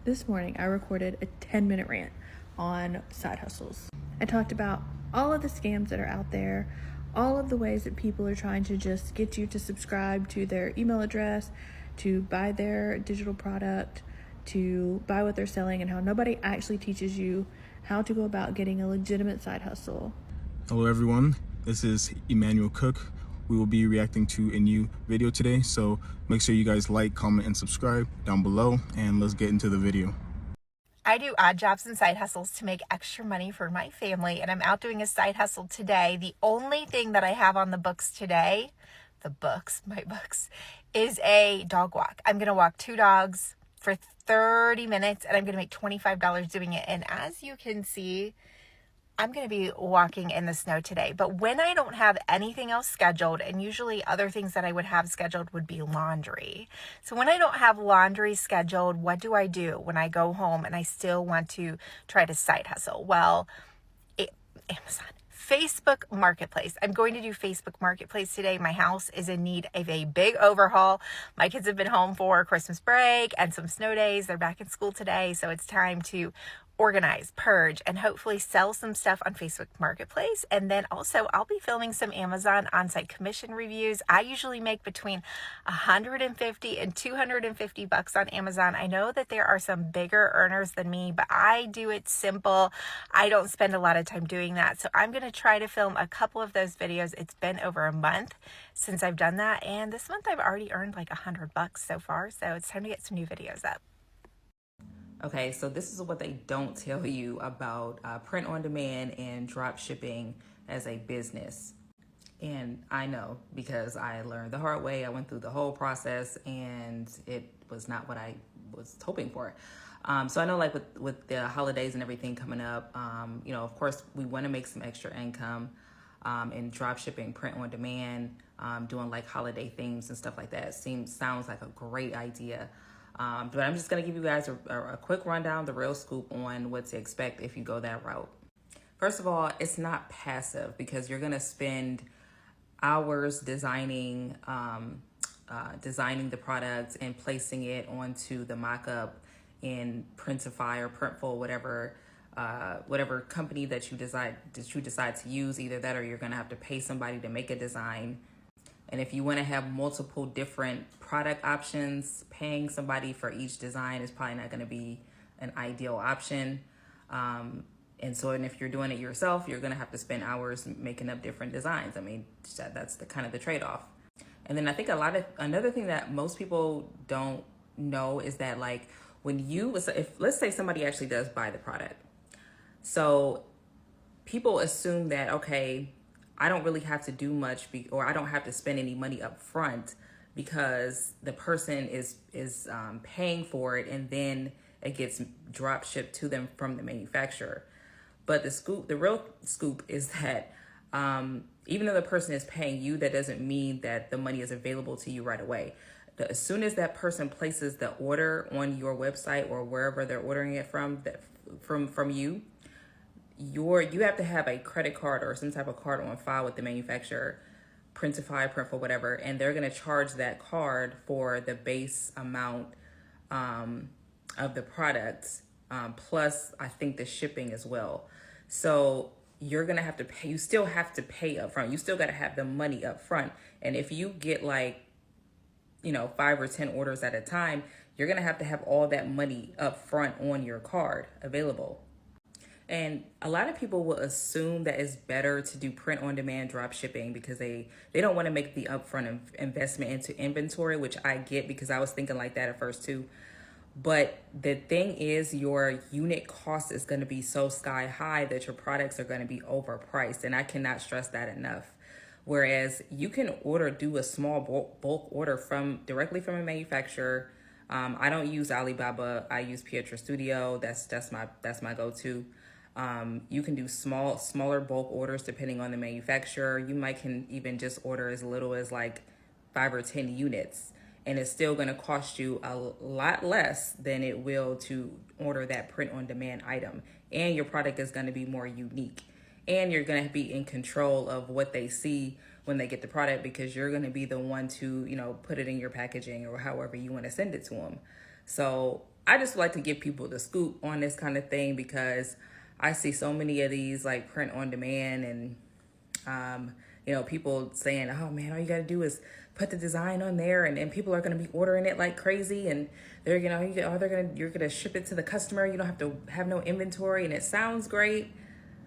This morning I recorded a 10-minute rant on side hustles. I talked about all of the scams that are out there, all of the ways that people are trying to just get you to subscribe to their email address, to buy their digital product, to buy what they're selling, and how nobody actually teaches you how to go about getting a legitimate side hustle. Hello everyone, this is Emmanuel Cook. We will be reacting to a new video today, so make sure you guys like, comment, and subscribe down below, and let's get into the video. I do odd jobs and side hustles to make extra money for my family, and I'm out doing a side hustle today. The only thing that I have on the books today, my books, is a dog walk. I'm going to walk 2 dogs for 30 minutes, and I'm going to make $25 doing it. And as you can see, I'm going to be walking in the snow today. But when I don't have anything else scheduled, and usually other things that I would have scheduled would be laundry. So when I don't have laundry scheduled, what do I do when I go home and I still want to try to side hustle? Well, Amazon. Facebook Marketplace. I'm going to do Facebook Marketplace today. My house is in need of a big overhaul. My kids have been home for Christmas break and some snow days. They're back in school today, so it's time to organize, purge, and hopefully sell some stuff on Facebook Marketplace. And then also I'll be filming some Amazon on-site commission reviews. I usually make between $150 and $250 on Amazon. I know that there are some bigger earners than me, but I do it simple. I don't spend a lot of time doing that. So I'm going to try to film a couple of those videos. It's been over a month since I've done that. And this month I've already earned like $100 so far. So it's time to get some new videos up. Okay, so this is what they don't tell you about print on demand and drop shipping as a business. And I know because I learned the hard way. I went through the whole process and it was not what I was hoping for. So I know like with the holidays and everything coming up, you know, of course we want to make some extra income in drop shipping, print on demand, doing like holiday themes and stuff like that. Sounds like a great idea. But I'm just going to give you guys a quick rundown, the real scoop on what to expect if you go that route. First of all, it's not passive because you're going to spend hours designing the product and placing it onto the mock-up in Printify or Printful, whatever company that you decide to use. Either that or you're going to have to pay somebody to make a design. And if you want to have multiple different product options, paying somebody for each design is probably not going to be an ideal option. And if you're doing it yourself, you're going to have to spend hours making up different designs. I mean, that's the kind of the trade-off. And then I think another thing that most people don't know is that like if let's say somebody actually does buy the product. So people assume that, okay, I don't really have to do much or I don't have to spend any money up front because the person is paying for it and then it gets drop shipped to them from the manufacturer. But the real scoop is that even though the person is paying you, that doesn't mean that the money is available to you right away. As soon as that person places the order on your website or wherever they're ordering it from you, you have to have a credit card or some type of card on file with the manufacturer, Printify, Printful, whatever, and they're going to charge that card for the base amount of the products, plus I think the shipping as well. So you're going to have to pay, you still have to pay up front. You still got to have the money up front. And if you get like, 5 or 10 orders at a time, you're going to have all that money up front on your card available. And a lot of people will assume that it's better to do print on demand drop shipping because they don't want to make the upfront investment into inventory, which I get because I was thinking like that at first too. But the thing is, your unit cost is going to be so sky high that your products are going to be overpriced. And I cannot stress that enough. Whereas you can do a small bulk order directly from a manufacturer. I don't use Alibaba. I use Pietra Studio. That's my go-to. You can do smaller bulk orders depending on the manufacturer. You can even just order as little as like 5 or 10 units, and it's still going to cost you a lot less than it will to order that print on demand item. And your product is going to be more unique, and you're going to be in control of what they see when they get the product because you're going to be the one to, put it in your packaging or however you want to send it to them. So I just like to give people the scoop on this kind of thing, because I see so many of these like print on demand, and you know, people saying, oh man, all you gotta do is put the design on there, and then people are gonna be ordering it like crazy, and they're you're gonna ship it to the customer. You don't have to have no inventory, and it sounds great.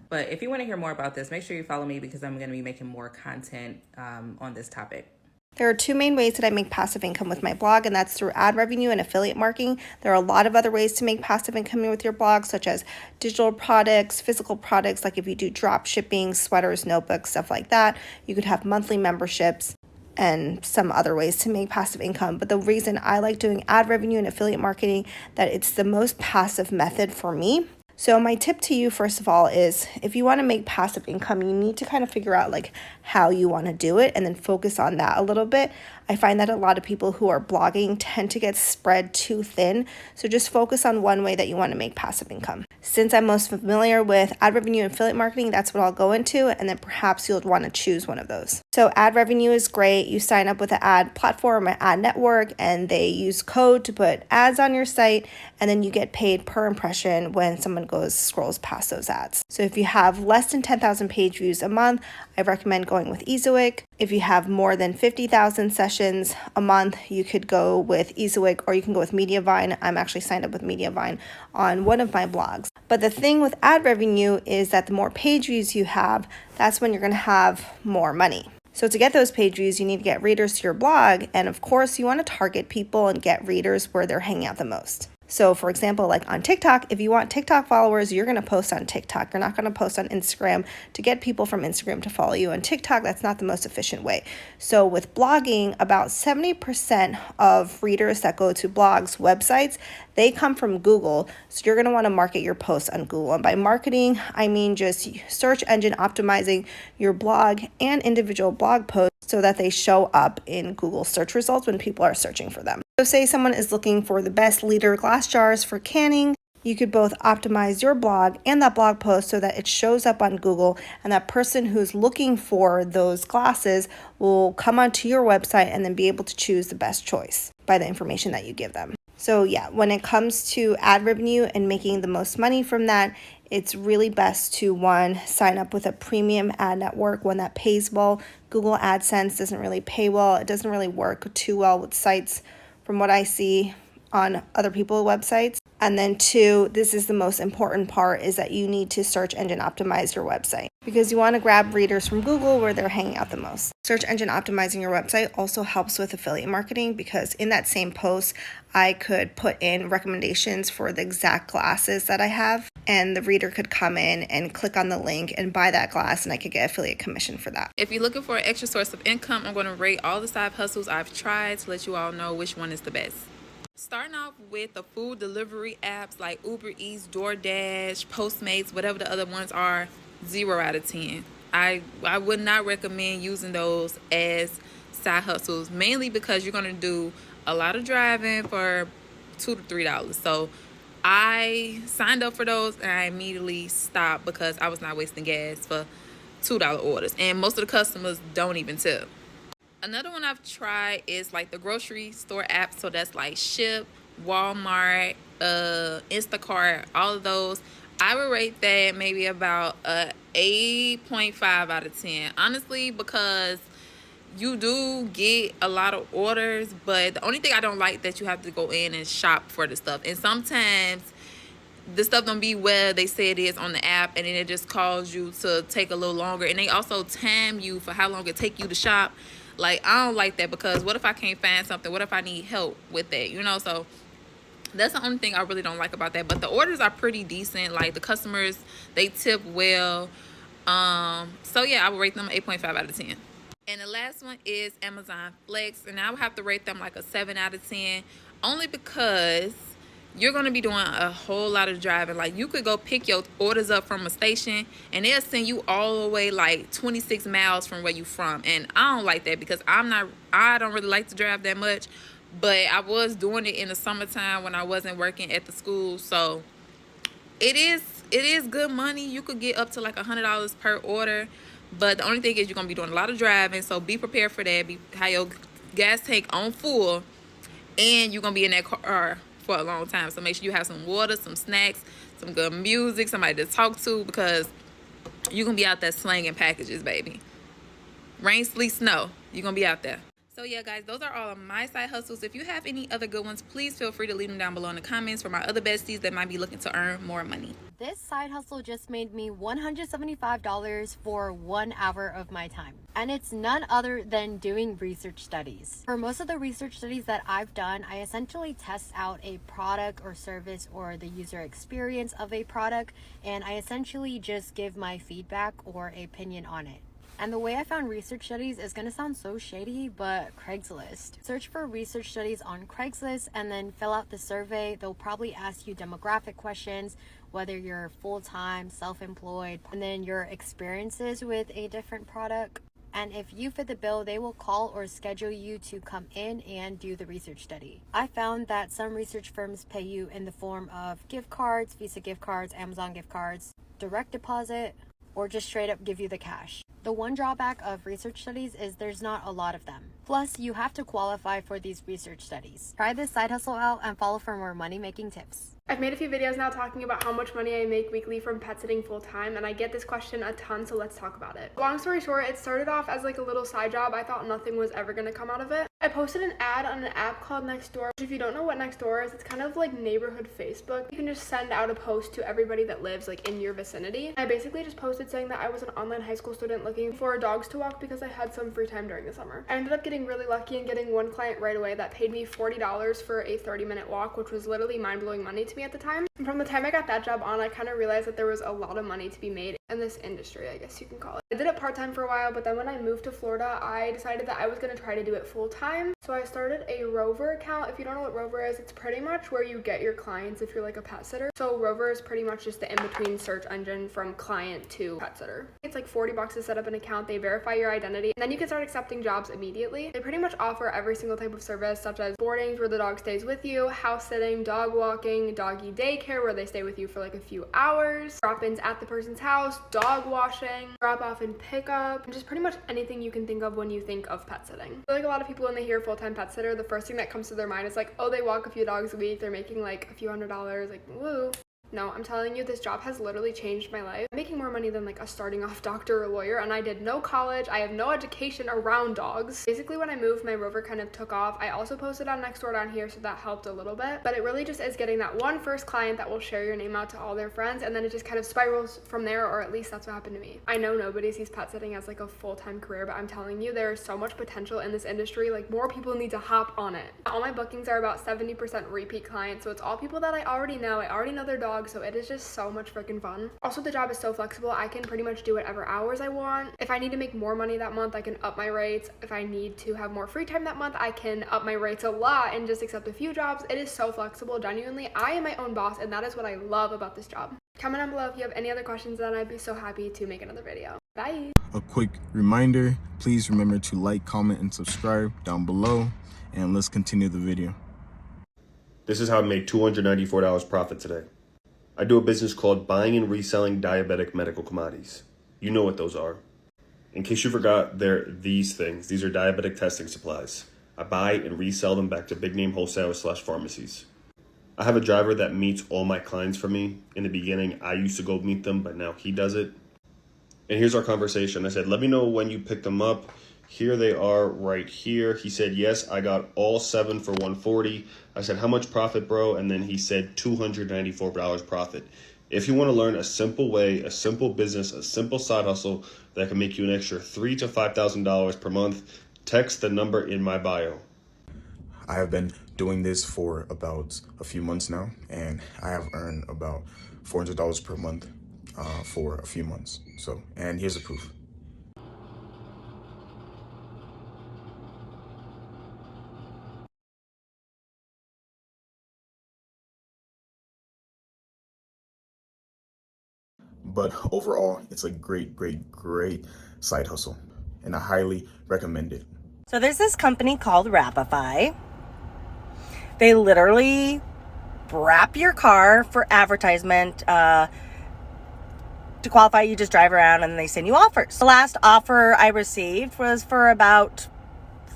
But if you want to hear more about this, make sure you follow me, because I'm going to be making more content on this topic. There are two main ways that I make passive income with my blog, and that's through ad revenue and affiliate marketing. There are a lot of other ways to make passive income with your blog, such as digital products, physical products, like if you do drop shipping, sweaters, notebooks, stuff like that. You could have monthly memberships and some other ways to make passive income. But the reason I like doing ad revenue and affiliate marketing, that it's the most passive method for me. So my tip to you, first of all, is if you want to make passive income, you need to kind of figure out like how you want to do it and then focus on that a little bit. I find that a lot of people who are blogging tend to get spread too thin. So just focus on one way that you want to make passive income. Since I'm most familiar with ad revenue and affiliate marketing, that's what I'll go into, and then perhaps you'll want to choose one of those. So ad revenue is great. You sign up with an ad platform, an ad network, and they use code to put ads on your site, and then you get paid per impression when someone scrolls past those ads. So if you have less than 10,000 page views a month, I recommend going with Easywig. If you have more than 50,000 sessions a month, you could go with Easywig, or you can go with Mediavine. I'm actually signed up with Mediavine on one of my blogs. But the thing with ad revenue is that the more page views you have, that's when you're going to have more money. So to get those page views, you need to get readers to your blog. And of course, you want to target people and get readers where they're hanging out the most. So for example, like on TikTok, if you want TikTok followers, you're going to post on TikTok. You're not going to post on Instagram to get people from Instagram to follow you on TikTok. That's not the most efficient way. So with blogging, about 70% of readers that go to blogs, websites, they come from Google. So you're going to want to market your posts on Google. And by marketing, I mean just search engine optimizing your blog and individual blog posts so that they show up in Google search results when people are searching for them. So say someone is looking for the best liter glass jars for canning, you could both optimize your blog and that blog post so that it shows up on Google, and that person who's looking for those glasses will come onto your website and then be able to choose the best choice by the information that you give them. So yeah, when it comes to ad revenue and making the most money from that, it's really best to, one, sign up with a premium ad network, one that pays well. Google AdSense doesn't really pay well. It doesn't really work too well with sites from what I see on other people's websites. And then two, this is the most important part, is that you need to search engine optimize your website, because you want to grab readers from Google where they're hanging out the most. Search engine optimizing your website also helps with affiliate marketing, because in that same post, I could put in recommendations for the exact glasses that I have, and the reader could come in and click on the link and buy that glass, and I could get affiliate commission for that. If you're looking for an extra source of income, I'm going to rate all the side hustles I've tried to let you all know which one is the best. Starting off with the food delivery apps like Uber Eats, DoorDash, Postmates, whatever the other ones are, 0 out of 10. I would not recommend using those as side hustles, mainly because you're going to do a lot of driving for $2 to $3. So I signed up for those and I immediately stopped because I was not wasting gas for $2 orders. And most of the customers don't even tip. Another one I've tried is like the grocery store apps. So that's like Ship, Walmart, Instacart, all of those. I would rate that maybe about a 8.5 out of 10. Honestly, because you do get a lot of orders, but the only thing I don't like that you have to go in and shop for the stuff. And sometimes the stuff don't be where they say it is on the app, and then it just calls you to take a little longer. And they also time you for how long it take you to shop. Like, I don't like that, because what if I can't find something? What if I need help with that? You know, so that's the only thing I really don't like about that. But the orders are pretty decent. Like, the customers, they tip well. So yeah, I would rate them 8.5 out of 10. And the last one is Amazon Flex, and I would have to rate them like a 7 out of 10, only because you're going to be doing a whole lot of driving. Like, you could go pick your orders up from a station and they'll send you all the way like 26 miles from where you from. And I don't like that, because I don't really like to drive that much, but I was doing it in the summertime when I wasn't working at the school. So it is good money. You could get up to like $100 per order, but the only thing is you're going to be doing a lot of driving. So be prepared for that. Have your gas tank on full, and you're going to be in that car for for a long time. So make sure you have some water, some snacks, some good music, somebody to talk to, because you're going to be out there slanging packages, baby. Rain, sleet, snow, you're going to be out there. So yeah, guys, those are all of my side hustles. If you have any other good ones, please feel free to leave them down below in the comments for my other besties that might be looking to earn more money. This side hustle just made me $175 for 1 hour of my time. And it's none other than doing research studies. For most of the research studies that I've done, I essentially test out a product or service or the user experience of a product, and I essentially just give my feedback or opinion on it. And the way I found research studies is going to sound so shady, but Craigslist. Search for research studies on Craigslist and then fill out the survey. They'll probably ask you demographic questions, whether you're full-time, self-employed, and then your experiences with a different product. And if you fit the bill, they will call or schedule you to come in and do the research study. I found that some research firms pay you in the form of gift cards, Visa gift cards, Amazon gift cards, direct deposit, or just straight up give you the cash. The one drawback of research studies is there's not a lot of them. Plus, you have to qualify for these research studies. Try this side hustle out and follow for more money-making tips. I've made a few videos now talking about how much money I make weekly from pet sitting full time, and I get this question a ton, so let's talk about it. Long story short, it started off as like a little side job. I thought nothing was ever gonna come out of it. I posted an ad on an app called Nextdoor. If you don't know what Nextdoor is, it's kind of like neighborhood Facebook. You can just send out a post to everybody that lives like in your vicinity. I basically just posted saying that I was an online high school student looking for dogs to walk because I had some free time during the summer. I ended up getting really lucky and getting one client right away that paid me $40 for a 30-minute walk, which was literally mind-blowing money to me at the time. And from the time I got that job on, I kind of realized that there was a lot of money to be made in this industry, I guess you can call it. I did it part-time for a while, but then when I moved to Florida, I decided that I was going to try to do it full-time. So I started a Rover account. If you don't know what Rover is, it's pretty much where you get your clients if you're like a pet sitter. So Rover is pretty much just the in-between search engine from client to pet sitter. It's like $40 to set up an account. They verify your identity, and then you can start accepting jobs immediately. They pretty much offer every single type of service, such as boardings where the dog stays with you, house sitting, dog walking, doggy daycare where they stay with you for like a few hours, drop-ins at the person's house, dog washing, drop off and pick up, and just pretty much anything you can think of when you think of pet sitting. I feel like a lot of people when they hear full-time pet sitter, the first thing that comes to their mind is like, oh, they walk a few dogs a week, they're making like a few $100s, like woo. No, I'm telling you, this job has literally changed my life. I'm making more money than like a starting off doctor or lawyer, and I did no college. I have no education around dogs. Basically, when I moved, my Rover kind of took off. I also posted on Nextdoor down here, so that helped a little bit. But it really just is getting that one first client that will share your name out to all their friends, and then it just kind of spirals from there, or at least that's what happened to me. I know nobody sees pet sitting as like a full-time career, but I'm telling you, there is so much potential in this industry. Like, more people need to hop on it. All my bookings are about 70% repeat clients, so it's all people that I already know. I already know their dogs, so it is just so much freaking fun. Also, the job is so flexible. I can pretty much do whatever hours I want. If I need to make more money that month, I can up my rates. If I need to have more free time that month, I can up my rates a lot and just accept a few jobs. It is so flexible. Genuinely, I am my own boss, and that is what I love about this job. Comment down below if you have any other questions, and I'd be so happy to make another video. Bye. A quick reminder, please remember to like, comment, and subscribe down below, and let's continue the video. This is how I made $294 profit today. I do a business called buying and reselling diabetic medical commodities. You know what those are. In case you forgot, they're these things. These are diabetic testing supplies. I buy and resell them back to big name wholesalers/pharmacies. I have a driver that meets all my clients for me. In the beginning, I used to go meet them, but now he does it. And here's our conversation. I said, let me know when you pick them up. Here they are right here. He said, yes, I got all 7 for $140. I said, how much profit, bro? And then he said $294 profit. If you want to learn a simple way, a simple business, a simple side hustle that can make you an extra $3,000 to $5,000 per month, text the number in my bio. I have been doing this for about a few months now, and I have earned about $400 per month for a few months. So, and here's the proof. But overall, it's a great side hustle, and I highly recommend it. So there's this company called Rapify. They literally wrap your car for advertisement. To qualify, you just drive around and they send you offers. The last offer I received was for about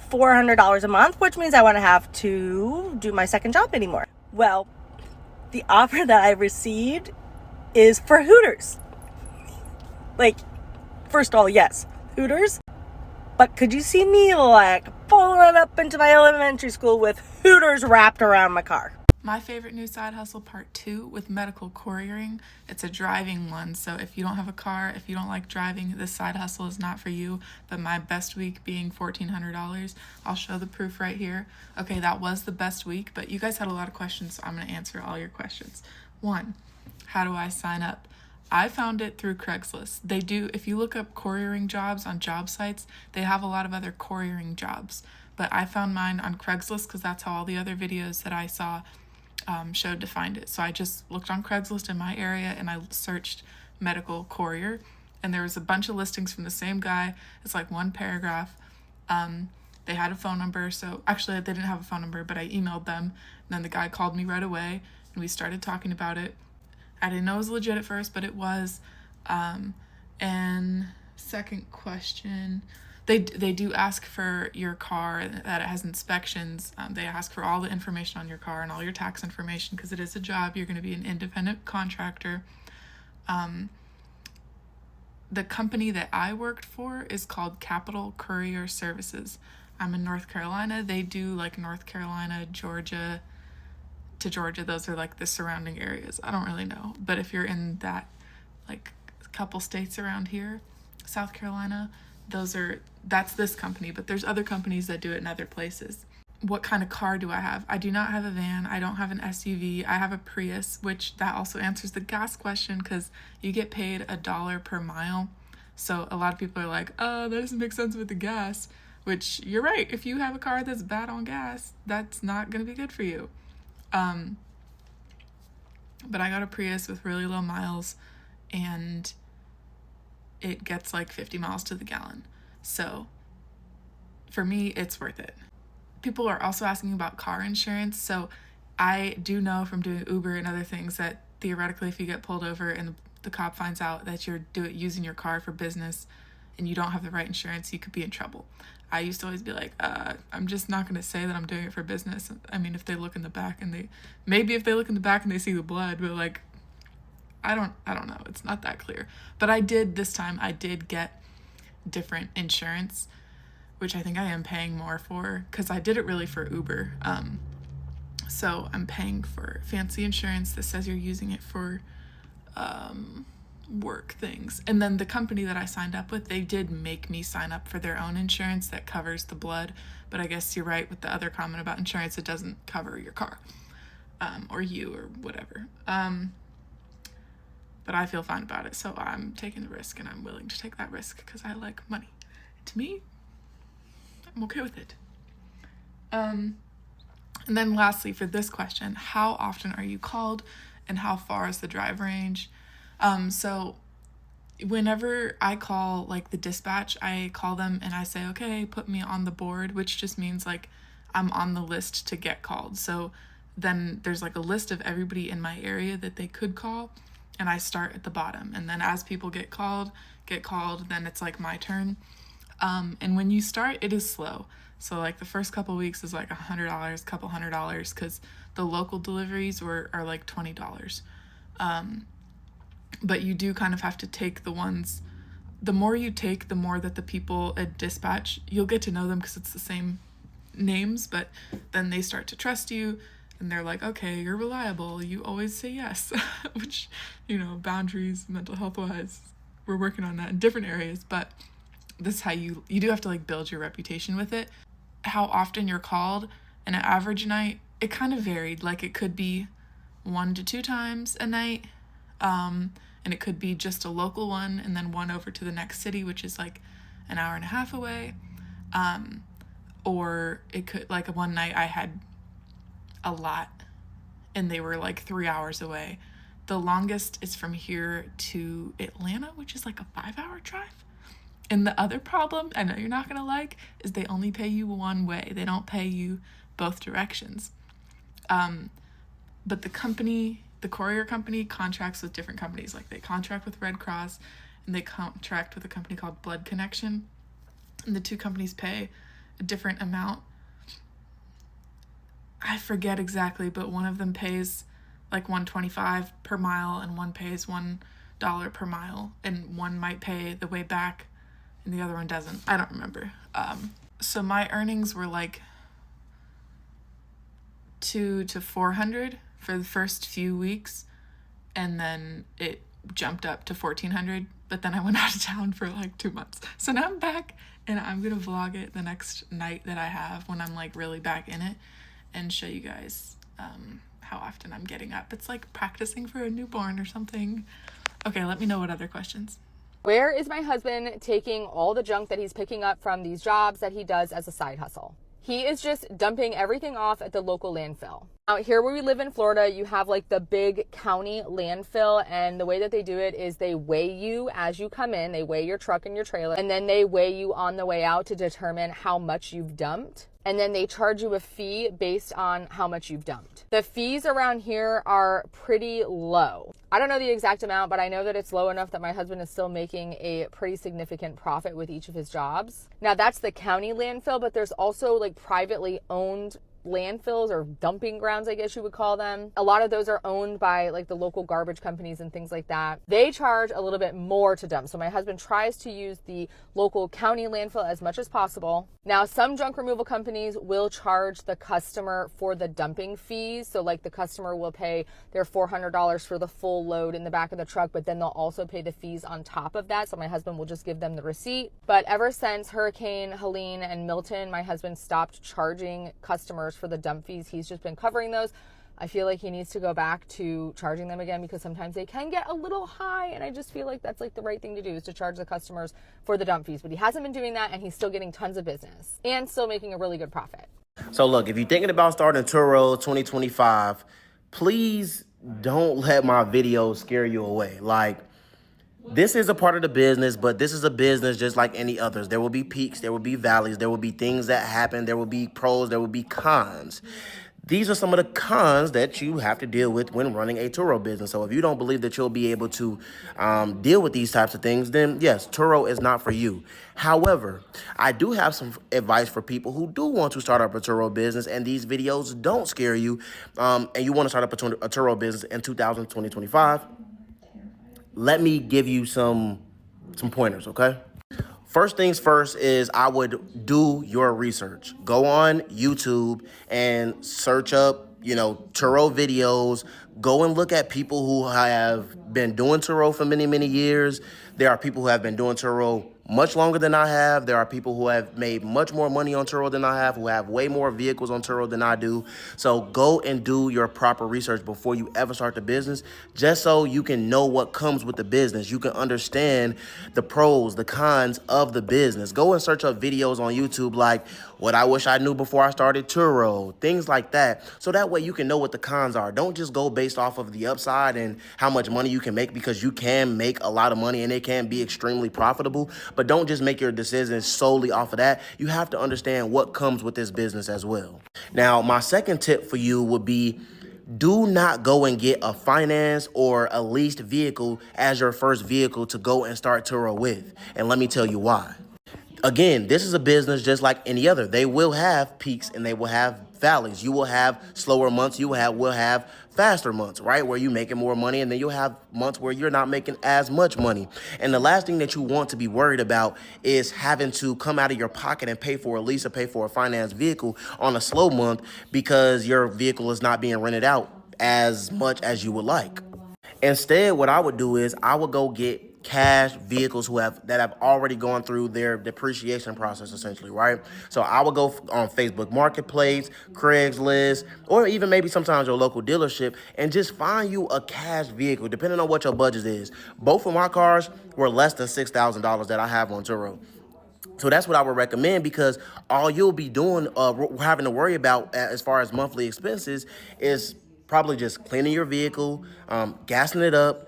$400 a month, which means I won't have to do my second job anymore. Well, the offer that I received is for Hooters. Like, first of all, yes, Hooters. But could you see me like pulling up into my elementary school with Hooters wrapped around my car? My favorite new side hustle, part 2, with medical couriering. It's a driving one, so if you don't have a car, if you don't like driving, this side hustle is not for you. But my best week being $1,400, I'll show the proof right here. Okay, that was the best week, but you guys had a lot of questions, so I'm going to answer all your questions. 1, how do I sign up? I found it through Craigslist. They do, if you look up couriering jobs on job sites, they have a lot of other couriering jobs. But I found mine on Craigslist because that's how all the other videos that I saw showed to find it. So I just looked on Craigslist in my area and I searched medical courier, and there was a bunch of listings from the same guy. It's like one paragraph. They had a phone number, so actually they didn't have a phone number, but I emailed them, and then the guy called me right away and we started talking about it. I didn't know it was legit at first, but it was. And second question, they do ask for your car, that it has inspections. They ask for all the information on your car and all your tax information because it is a job. You're going to be an independent contractor. The company that I worked for is called Capital Courier Services. I'm in North Carolina. They do like North Carolina, Georgia to Georgia. Those are like the surrounding areas. I don't really know. But if you're in that like couple states around here, South Carolina, that's this company, but there's other companies that do it in other places. What kind of car do I have? I do not have a van. I don't have an SUV. I have a Prius, which that also answers the gas question because you get paid $1 per mile. So a lot of people are like, oh, that doesn't make sense with the gas, which you're right. If you have a car that's bad on gas, that's not going to be good for you. But I got a Prius with really low miles and it gets like 50 miles to the gallon. So for me, it's worth it. People are also asking about car insurance. So I do know from doing Uber and other things that theoretically if you get pulled over and the cop finds out that you're using your car for business and you don't have the right insurance, you could be in trouble. I used to always be like, I'm just not going to say that I'm doing it for business. I mean, if they look in the back and if they look in the back and they see the blood, but like, I don't know. It's not that clear. But this time I did get different insurance, which I think I am paying more for because I did it really for Uber. So I'm paying for fancy insurance that says you're using it for work things. And then the company that I signed up with, they did make me sign up for their own insurance that covers the blood. But I guess you're right with the other comment about insurance, it doesn't cover your car or you or whatever. But I feel fine about it, so I'm taking the risk, and I'm willing to take that risk because I like money. To me, I'm okay with it. And then lastly, for this question, how often are you called, and how far is the drive range? So whenever I call like the dispatch, I call them and I say, okay, put me on the board, which just means like I'm on the list to get called. So then there's like a list of everybody in my area that they could call, and I start at the bottom. And then as people get called, then it's like my turn. And when you start, it is slow. So like the first couple weeks is like $100, couple $100, because the local deliveries are like $20. But you do kind of have to take the ones, the more you take, the more that the people at dispatch, you'll get to know them because it's the same names, but then they start to trust you and they're like, okay, you're reliable, you always say yes, which, boundaries, mental health wise, we're working on that in different areas, but this is how you do have to like build your reputation with it. How often you're called in an average night, it kind of varied. Like it could be 1 to 2 times a night, and it could be just a local one and then one over to the next city, which is like an hour and a half away. Or it could, like one night I had a lot and they were like 3 hours away. The longest is from here to Atlanta, which is like a 5-hour drive. And the other problem, I know you're not going to like, is they only pay you one way. They don't pay you both directions. But the courier company contracts with different companies. Like they contract with Red Cross and they contract with a company called Blood Connection. And the two companies pay a different amount. I forget exactly, but one of them pays like $1.25 per mile and one pays $1 per mile, and one might pay the way back and the other one doesn't. I don't remember. So my earnings were like $200 to $400 for the first few weeks, and then it jumped up to $1,400, but then I went out of town for like 2 months. So now I'm back, and I'm gonna vlog it the next night that I have when I'm like really back in it, and show you guys how often I'm getting up. It's like practicing for a newborn or something. Okay, let me know what other questions. Where is my husband taking all the junk that he's picking up from these jobs that he does as a side hustle? He is just dumping everything off at the local landfill. Out here where we live in Florida, you have like the big county landfill, and the way that they do it is they weigh you as you come in. They weigh your truck and your trailer, and then they weigh you on the way out to determine how much you've dumped. And then they charge you a fee based on how much you've dumped. The fees around here are pretty low. I don't know the exact amount, but I know that it's low enough that my husband is still making a pretty significant profit with each of his jobs. Now that's the county landfill, but there's also like privately owned landfills or dumping grounds, I guess you would call them. A lot of those are owned by like the local garbage companies and things like that. They charge a little bit more to dump. So my husband tries to use the local county landfill as much as possible. Now, some junk removal companies will charge the customer for the dumping fees. So like the customer will pay their $400 for the full load in the back of the truck, but then they'll also pay the fees on top of that. So my husband will just give them the receipt. But ever since Hurricane Helene and Milton, my husband stopped charging customers for the dump fees. He's just been covering those. I feel like he needs to go back to charging them again, because sometimes they can get a little high, and I just feel like that's like the right thing to do, is to charge the customers for the dump fees. But he hasn't been doing that, and he's still getting tons of business and still making a really good profit. So look, if you're thinking about starting Turo 2025, please don't let my videos scare you away. Like, this is a part of the business, but this is a business just like any others. There will be peaks, there will be valleys, there will be things that happen, there will be pros, there will be cons. These are some of the cons that you have to deal with when running a Turo business. So if you don't believe that you'll be able to deal with these types of things, then yes, Turo is not for you. However, I do have some advice for people who do want to start up a Turo business, and these videos don't scare you, and you want to start up a Turo business in 2025. Let me give you some pointers, okay? First things first is I would do your research. Go on YouTube and search up, Turo videos. Go and look at people who have been doing Turo for many, many years. There are people who have been doing Turo much longer than I have. There are people who have made much more money on Turo than I have, who have way more vehicles on Turo than I do. So go and do your proper research before you ever start the business, just so you can know what comes with the business. You can understand the pros, the cons of the business. Go and search up videos on YouTube like what I wish I knew before I started Turo, things like that. So that way you can know what the cons are. Don't just go based off of the upside and how much money you can make, because you can make a lot of money and it can be extremely profitable. But don't just make your decisions solely off of that. You have to understand what comes with this business as well. Now, my second tip for you would be, do not go and get a finance or a leased vehicle as your first vehicle to go and start Turo with. And let me tell you why. Again, this is a business just like any other. They will have peaks and they will have valleys. You will have slower months. You will have faster months, right? Where you're making more money, and then you'll have months where you're not making as much money. And the last thing that you want to be worried about is having to come out of your pocket and pay for a lease or pay for a finance vehicle on a slow month because your vehicle is not being rented out as much as you would like. Instead, what I would do is I would go get cash vehicles that have already gone through their depreciation process, essentially, right? So I would go on Facebook Marketplace, Craigslist, or even maybe sometimes your local dealership, and just find you a cash vehicle, depending on what your budget is. Both of my cars were less than $6,000 that I have on Turo. So that's what I would recommend, because all you'll be doing, having to worry about as far as monthly expenses is probably just cleaning your vehicle, gassing it up,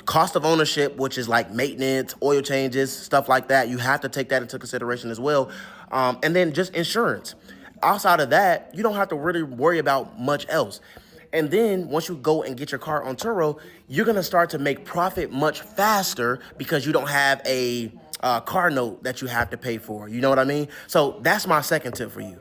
cost of ownership, which is like maintenance, oil changes, stuff like that. You have to take that into consideration as well. And then just insurance. Outside of that, you don't have to really worry about much else. And then once you go and get your car on Turo, you're going to start to make profit much faster because you don't have a car note that you have to pay for. You know what I mean? So that's my second tip for you.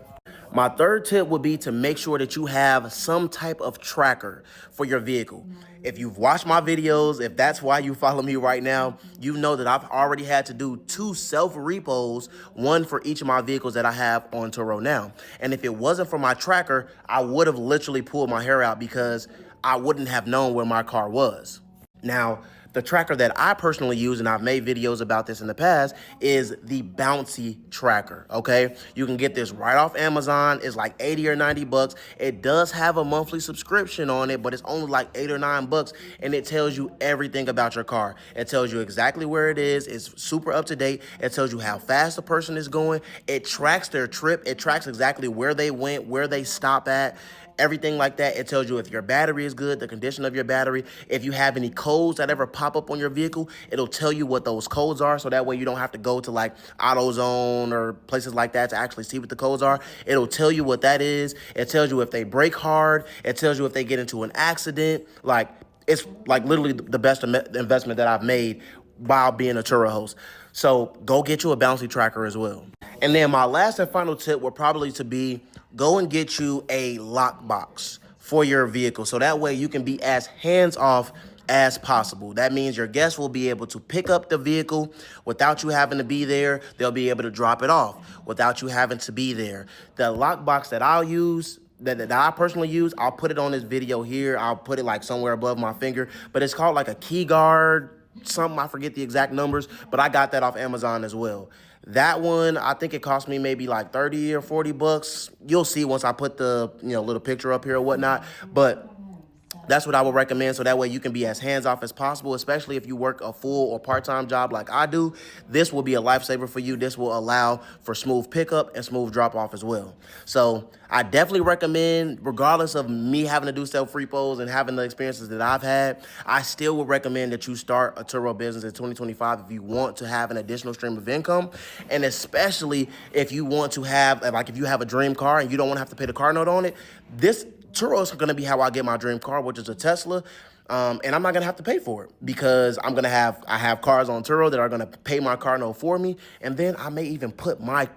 My third tip would be to make sure that you have some type of tracker for your vehicle. If you've watched my videos, if that's why you follow me right now, you know that I've already had to do 2 self-repos, one for each of my vehicles that I have on Turo now. And if it wasn't for my tracker, I would have literally pulled my hair out because I wouldn't have known where my car was. Now, the tracker that I personally use, and I've made videos about this in the past, is the Bouncy tracker, okay? You can get this right off Amazon. It's like 80 or 90 bucks. It does have a monthly subscription on it, but it's only like 8 or 9 bucks, and it tells you everything about your car. It tells you exactly where it is. It's super up to date. It tells you how fast the person is going. It tracks their trip. It tracks exactly where they went, where they stop at, everything like that. It tells you if your battery is good, the condition of your battery. If you have any codes that ever pop up on your vehicle, it'll tell you what those codes are. So that way you don't have to go to like AutoZone or places like that to actually see what the codes are. It'll tell you what that is. It tells you if they brake hard. It tells you if they get into an accident. Like, it's like literally the best investment that I've made while being a Turo host. So go get you a Bouncy tracker as well. And then my last and final tip would probably to be go and get you a lockbox for your vehicle. So that way you can be as hands-off as possible. That means your guests will be able to pick up the vehicle without you having to be there. They'll be able to drop it off without you having to be there. The lockbox that I'll use, that I personally use, I'll put it on this video here. I'll put it like somewhere above my finger, but it's called like a key guard something. I forget the exact numbers, but I got that off Amazon as well. That one, I think it cost me maybe like 30 or 40 bucks. You'll see once I put the, little picture up here or whatnot, but that's what I would recommend, so that way you can be as hands-off as possible, especially if you work a full or part-time job like I do. This will be a lifesaver for you. This will allow for smooth pickup and smooth drop-off as well. So I definitely recommend, regardless of me having to do self-repos and having the experiences that I've had, I still would recommend that you start a Turo business in 2025 if you want to have an additional stream of income, and especially if you want to have, like if you have a dream car and you don't want to have to pay the car note on it, this Turo is going to be how I get my dream car, which is a Tesla, and I'm not going to have to pay for it because I have cars on Turo that are going to pay my car note for me, and then I may even put my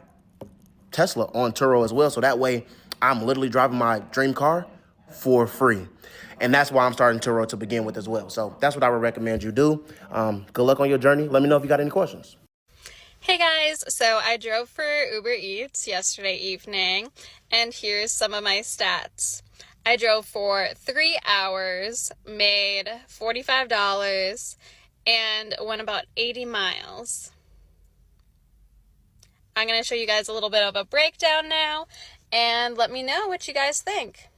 Tesla on Turo as well, so that way I'm literally driving my dream car for free. And that's why I'm starting Turo to begin with as well. So that's what I would recommend you do. Good luck on your journey. Let me know if you got any questions. Hey guys, so I drove for Uber Eats yesterday evening, and here's some of my stats. I drove for 3 hours, made $45, and went about 80 miles. I'm going to show you guys a little bit of a breakdown now, and let me know what you guys think.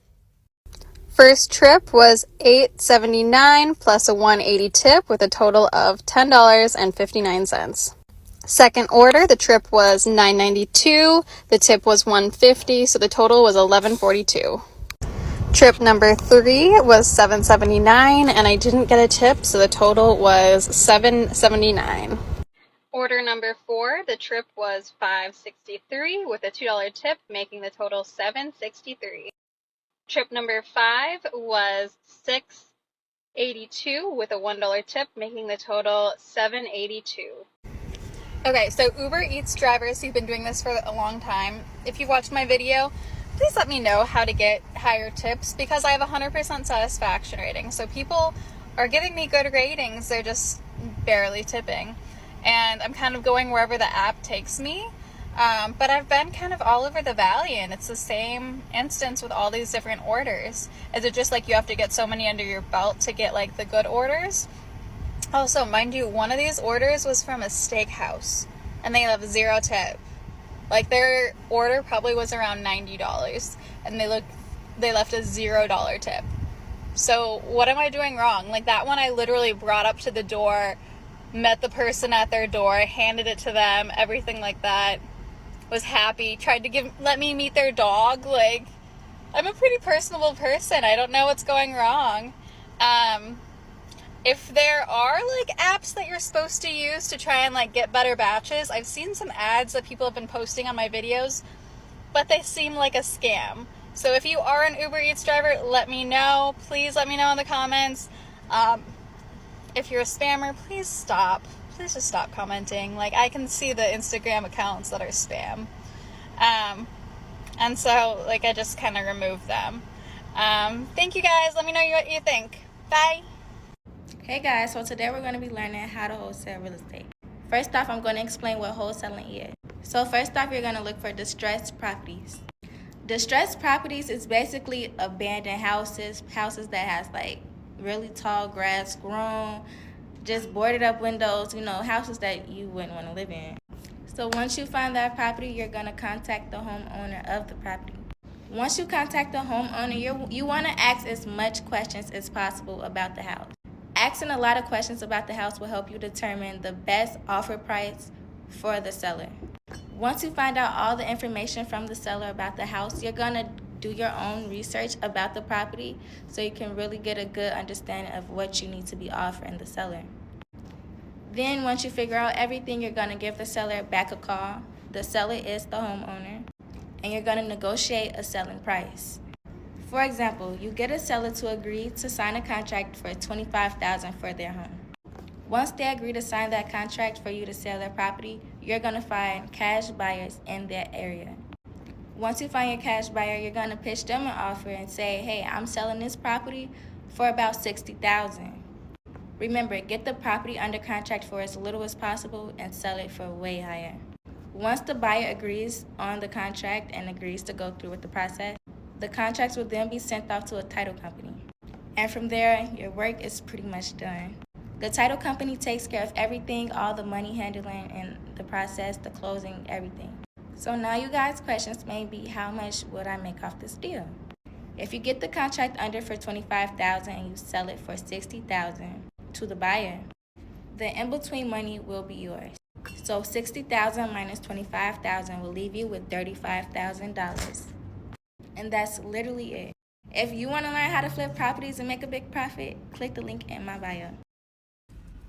First trip was $8.79 plus a $1.80 tip with a total of $10.59. Second order, the trip was $9.92, the tip was $1.50, so the total was $11.42. Trip number 3 was $7.79, and I didn't get a tip, so the total was $7.79. Order number 4, the trip was $5.63 with a $2 tip, making the total $7.63. Trip number 5 was $6.82 with a $1 tip, making the total $7.82. Okay, so Uber Eats drivers who've been doing this for a long time, if you've watched my video, please let me know how to get higher tips because I have 100% satisfaction rating. So people are giving me good ratings, they're just barely tipping. And I'm kind of going wherever the app takes me. But I've been kind of all over the valley, and it's the same instance with all these different orders. Is it just like you have to get so many under your belt to get like the good orders? Also, mind you, one of these orders was from a steakhouse, and they have 0 tip. Like, their order probably was around $90, and they left a $0 tip. So what am I doing wrong? Like, that one I literally brought up to the door, met the person at their door, handed it to them, everything like that. Was happy, tried to let me meet their dog. Like, I'm a pretty personable person. I don't know what's going wrong. If there are like apps that you're supposed to use to try and like get better batches, I've seen some ads that people have been posting on my videos, but they seem like a scam. So if you are an Uber Eats driver, let me know. Please let me know in the comments. If you're a spammer, please stop. Please just stop commenting. Like, I can see the Instagram accounts that are spam. And so like I just kind of removed them. Thank you guys. Let me know what you think. Bye. Hey guys, so today we're going to be learning how to wholesale real estate. First off, I'm going to explain what wholesaling is. So first off, you're going to look for distressed properties. Distressed properties is basically abandoned houses that has like really tall grass grown, just boarded up windows, houses that you wouldn't want to live in. So once you find that property, you're going to contact the homeowner of the property. Once you contact the homeowner, you want to ask as much questions as possible about the house. Asking a lot of questions about the house will help you determine the best offer price for the seller. Once you find out all the information from the seller about the house, you're going to do your own research about the property so you can really get a good understanding of what you need to be offering the seller. Then once you figure out everything, you're going to give the seller back a call. The seller is the homeowner, and you're going to negotiate a selling price. For example, you get a seller to agree to sign a contract for $25,000 for their home. Once they agree to sign that contract for you to sell their property, you're going to find cash buyers in that area. Once you find your cash buyer, you're going to pitch them an offer and say, hey, I'm selling this property for about $60,000. Remember, get the property under contract for as little as possible and sell it for way higher. Once the buyer agrees on the contract and agrees to go through with the process, the contracts will then be sent off to a title company. And from there, your work is pretty much done. The title company takes care of everything, all the money handling and the process, the closing, everything. So now you guys' questions may be, how much would I make off this deal? If you get the contract under for $25,000 and you sell it for $60,000 to the buyer, the in-between money will be yours. So $60,000 minus $25,000 will leave you with $35,000. And that's literally it. If you want to learn how to flip properties and make a big profit, click the link in my bio.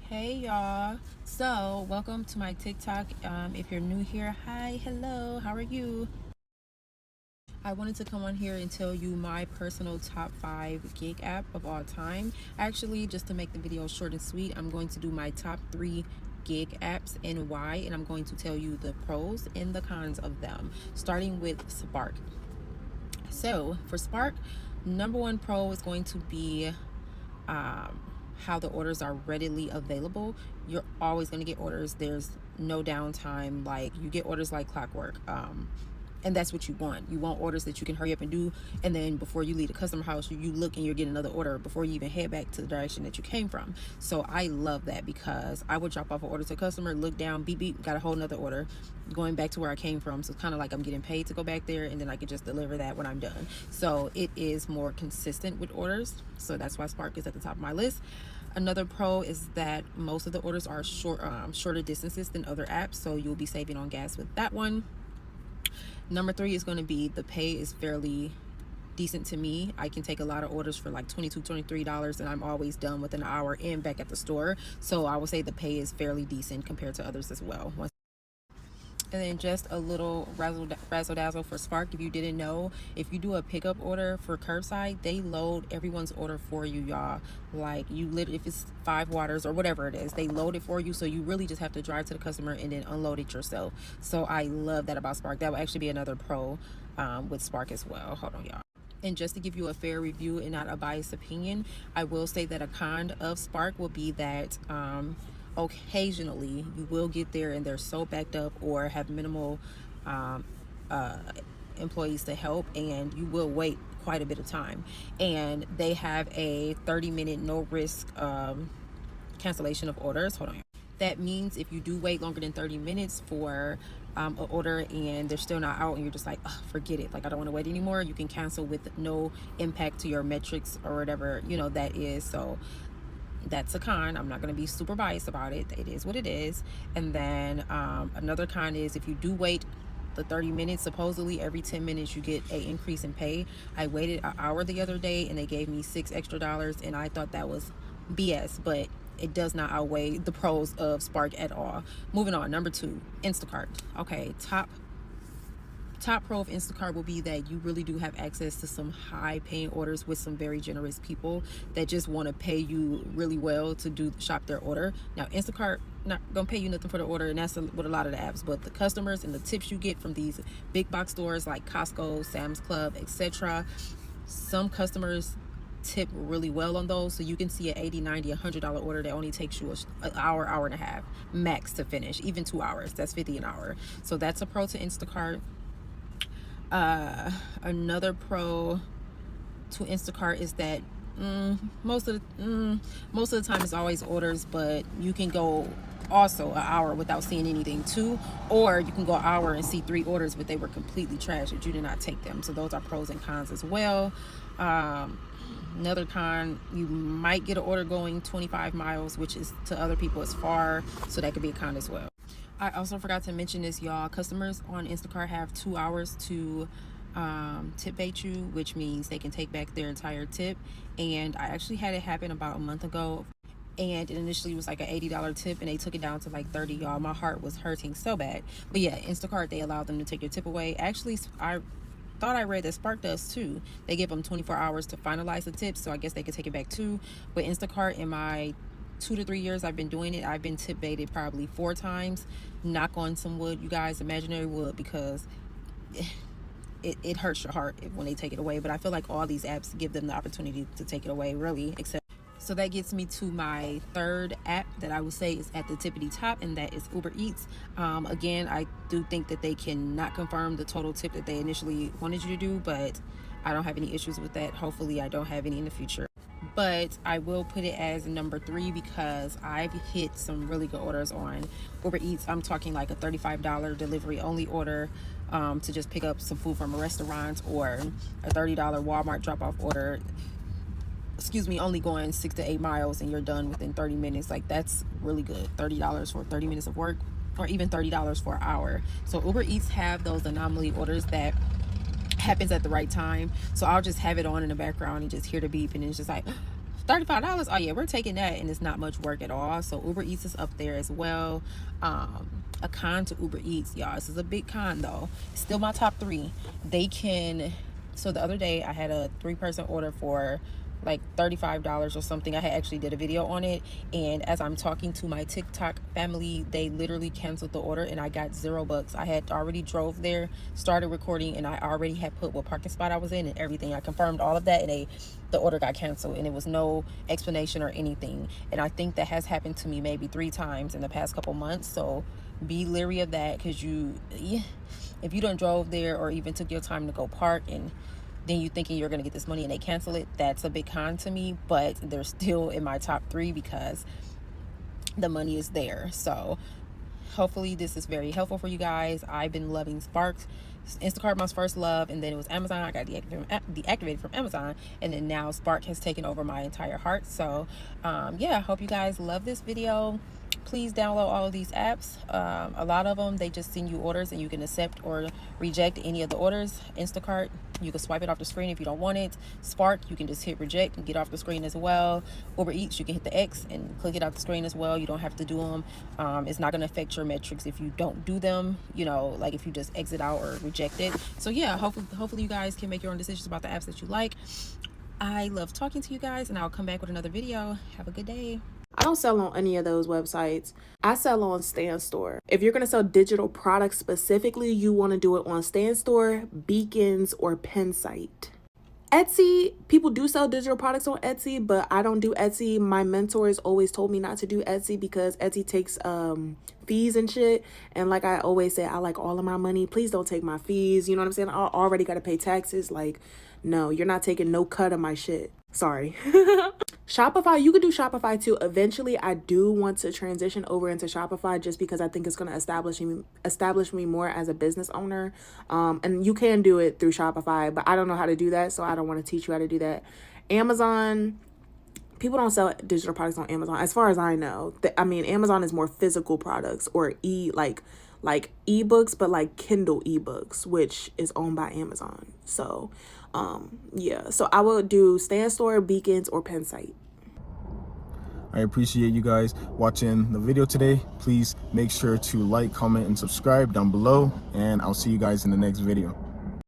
Hey y'all, so welcome to my TikTok. If you're new here, hi, hello, how are you? I wanted to come on here and tell you my personal top 5 gig app of all time. Actually, just to make the video short and sweet, I'm going to do my top 3 gig apps and why, and I'm going to tell you the pros and the cons of them, starting with Spark. So for Spark, number 1 pro is going to be how the orders are readily available. You're always going to get orders. There's no downtime. Like, you get orders like clockwork. And that's what you want. You want orders that you can hurry up and do, and then before you leave the customer house, you look and you're getting another order before you even head back to the direction that you came from. So I love that, because I would drop off an order to a customer, look down, beep beep, got a whole nother order going back to where I came from. So it's kind of like I'm getting paid to go back there, and then I can just deliver that when I'm done. So it is more consistent with orders. So that's why Spark is at the top of my list. Another pro is that most of the orders are shorter distances than other apps, so you'll be saving on gas with that one. Number 3 is going to be the pay is fairly decent to me. I can take a lot of orders for like $22, $23, and I'm always done with an hour and back at the store. So I would say the pay is fairly decent compared to others as well. And then just a little razzle dazzle for Spark. If you didn't know, if you do a pickup order for curbside, they load everyone's order for you, y'all. Like, if it's 5 waters or whatever it is, they load it for you. So you really just have to drive to the customer and then unload it yourself. So I love that about Spark. That will actually be another pro with Spark as well. Hold on, y'all. And just to give you a fair review and not a biased opinion, I will say that a con of Spark will be that occasionally you will get there and they're so backed up or have minimal employees to help, and you will wait quite a bit of time, and they have a 30-minute no risk cancellation of orders. Hold on. That means if you do wait longer than 30 minutes for an order and they're still not out and you're just like, oh, forget it, like I don't want to wait anymore, you can cancel with no impact to your metrics or whatever that is. So that's a con. I'm not going to be super biased about it. It is what it is. And then another con is if you do wait the 30 minutes, supposedly every 10 minutes you get an increase in pay. I waited an hour the other day and they gave me $6 extra, and I thought that was BS, but it does not outweigh the pros of Spark at all. Moving on, number 2, Instacart. Okay, top pro of Instacart will be that you really do have access to some high paying orders with some very generous people that just want to pay you really well to shop their order. Now, Instacart not gonna pay you nothing for the order, and that's with a lot of the apps. But the customers and the tips you get from these big box stores like Costco, Sam's Club, etc., some customers tip really well on those. So you can see an $80, $90, $100 order that only takes you an hour, hour and a half max to finish, even 2 hours. That's $50 an hour. So that's a pro to Instacart. Another pro to Instacart is that most of the time it's always orders, but you can go also an hour without seeing anything too, or you can go an hour and see 3 orders but they were completely trash that you did not take them. So those are pros and cons as well. Another con, you might get an order going 25 miles, which is to other people is far, so that could be a con as well. I also forgot to mention this, y'all. Customers on Instacart have 2 hours to tip bait you, which means they can take back their entire tip. And I actually had it happen about a month ago, and it initially was like an $80 tip and they took it down to like 30, y'all. My heart was hurting so bad. But yeah, Instacart, they allowed them to take your tip away. Actually, I thought I read that Spark does too. They give them 24 hours to finalize the tip, so I guess they could take it back too. But Instacart, in my 2 to 3 years I've been doing it, I've been tip baited probably 4 times. Knock on some wood, you guys, imaginary wood, because it hurts your heart when they take it away. But I feel like all these apps give them the opportunity to take it away, really, except. So that gets me to my third app that I would say is at the tippity top, and that is Uber Eats. Again, I do think that they cannot confirm the total tip that they initially wanted you to do, but I don't have any issues with that. Hopefully I don't have any in the future. But I will put it as number 3 because I've hit some really good orders on Uber Eats. I'm talking like a $35 delivery only order to just pick up some food from a restaurant, or a $30 Walmart drop-off order, only going 6 to 8 miles and you're done within 30 minutes. Like, that's really good. $30 for 30 minutes of work, or even $30 for an hour. So Uber Eats have those anomaly orders that happens at the right time. So I'll just have it on in the background and just hear the beep, and it's just like $35. Oh yeah, we're taking that, and it's not much work at all. So Uber Eats is up there as well. A con to Uber Eats, y'all, this is a big con though, still my top 3. They can, so the other day I had a 3-person order for like $35 or something. I had actually did a video on it, and as I'm talking to my TikTok family, they literally canceled the order and I got $0. I had already drove there, started recording, and I already had put what parking spot I was in and everything. I confirmed all of that, and the order got canceled, and it was no explanation or anything. And I think that has happened to me maybe 3 times in the past couple months. So be leery of that, because if you done drove there or even took your time to go park, and then you thinking you're gonna get this money and they cancel it, that's a big con to me. But they're still in my top 3 because the money is there. So hopefully this is very helpful for you guys. I've been loving Spark. Instacart, my first love, and then it was Amazon. I got deactivated from Amazon, and then now Spark has taken over my entire heart. So yeah, I hope you guys love this video. Please download all of these apps. A lot of them, they just send you orders and you can accept or reject any of the orders. Instacart, you can swipe it off the screen if you don't want it. Spark, you can just hit reject and get off the screen as well. Uber Eats, you can hit the X and click it off the screen as well. You don't have to do them. It's not going to affect your metrics if you don't do them, like if you just exit out or reject it. So yeah, hopefully you guys can make your own decisions about the apps that you like. I love talking to you guys, and I'll come back with another video. Have a good day. I don't sell on any of those websites. I sell on Stand Store. If you're going to sell digital products specifically, you want to do it on Stand Store, Beacons, or Pensite. Etsy, people do sell digital products on Etsy, but I don't do Etsy. My mentors always told me not to do Etsy because Etsy takes fees and shit. And like I always say, I like all of my money. Please don't take my fees. You know what I'm saying? I already got to pay taxes. Like, no, you're not taking no cut of my shit. Sorry. Shopify, you could do Shopify too. Eventually, I do want to transition over into Shopify just because I think it's going to establish me more as a business owner. And you can do it through Shopify, but I don't know how to do that, so I don't want to teach you how to do that. Amazon, people don't sell digital products on Amazon, as far as I know. I mean, Amazon is more physical products, or like ebooks, but like Kindle ebooks, which is owned by Amazon. So yeah, so I will do Stand Store, Beacons, or Pensite. I appreciate you guys watching the video today. Please make sure to like, comment, and subscribe down below, and I'll see you guys in the next video.